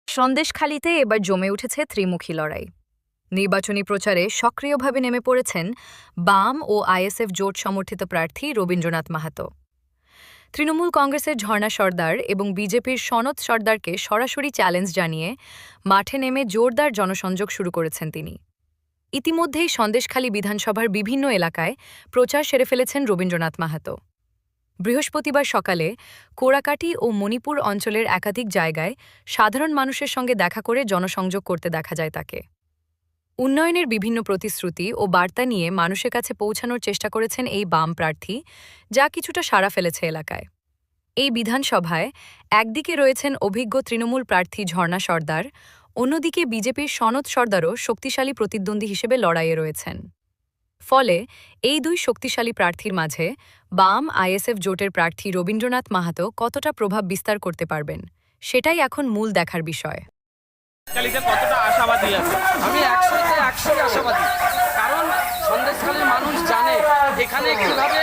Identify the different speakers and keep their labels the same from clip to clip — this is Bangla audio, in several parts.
Speaker 1: সন্দেশখালিতে এবার জমে উঠেছে ত্রিমুখী লড়াই। নির্বাচনী প্রচারে সক্রিয়ভাবে নেমে পড়েছেন বাম ও আইএসএফ জোট সমর্থিত প্রার্থী রবীন্দ্রনাথ মাহাতো। তৃণমূল কংগ্রেসের ঝর্ণা সর্দার এবং বিজেপির সনৎ সর্দারকে সরাসরি চ্যালেঞ্জ জানিয়ে মাঠে নেমে জোরদার জনসংযোগ শুরু করেছেন তিনি। ইতিমধ্যেই সন্দেশখালী বিধানসভার বিভিন্ন এলাকায় প্রচার সেরে ফেলেছেন রবীন্দ্রনাথ মাহাতো। বৃহস্পতিবার সকালে কোড়াকাটি ও মণিপুর অঞ্চলের একাধিক জায়গায় সাধারণ মানুষের সঙ্গে দেখা করে জনসংযোগ করতে দেখা যায় তাকে। উন্নয়নের বিভিন্ন প্রতিশ্রুতি ও বার্তা নিয়ে মানুষের কাছে পৌঁছানোর চেষ্টা করেছেন এই বাম প্রার্থী, যা কিছুটা সাড়া ফেলেছে এলাকায়। এই বিধানসভায় একদিকে রয়েছেন অভিজ্ঞ তৃণমূল প্রার্থী ঝর্ণা সর্দার, অন্যদিকে বিজেপির সনৎ সর্দারও শক্তিশালী প্রতিদ্বন্দ্বী হিসেবে লড়াইয়ে রয়েছেন। ফলে এই দুই শক্তিশালী প্রার্থীর মাঝে বাম আইএসএফ জোটের প্রার্থী রবীন্দ্রনাথ মাহাতো কতটা প্রভাব বিস্তার করতে পারবেন, সেটাই এখন মূল দেখার বিষয়।
Speaker 2: কতটা আশাবাদী আছে? আমি 100-তে 100 আশাবাদী। কারণ সন্দেশখালীর মানুষ জানে এখানে কিভাবে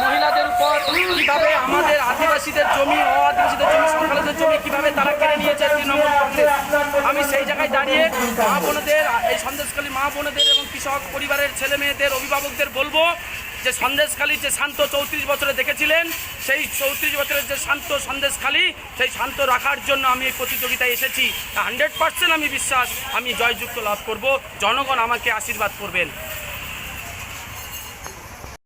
Speaker 2: মহিলাদের উপর, কিভাবে আমাদের আদিবাসীদের জমি, আদিবাসীদের জমি, সংখ্যালঘুদের জমি কিভাবে তারা কেড়ে নিয়েছে তৃণমূল কংগ্রেস। আমি সেই জায়গায় দাঁড়িয়ে মা বোনেদের, এই সন্দেশখালী মা বোনেদের এবং কৃষক পরিবারের ছেলে মেয়েদের, অভিভাবকদের বলবো যে সন্দেশখালী যে শান্ত 34 বছরে দেখেছিলেন, সেই 34 বছরের যে শান্ত সন্দেশখালী, সেই শান্ত রাখার জন্য আমি এই প্রতিযোগিতায় এসেছি। 100% আমি বিশ্বাস আমি জয়যুক্ত লাভ করব। জনগণ আমাকে আশীর্বাদ করবেন।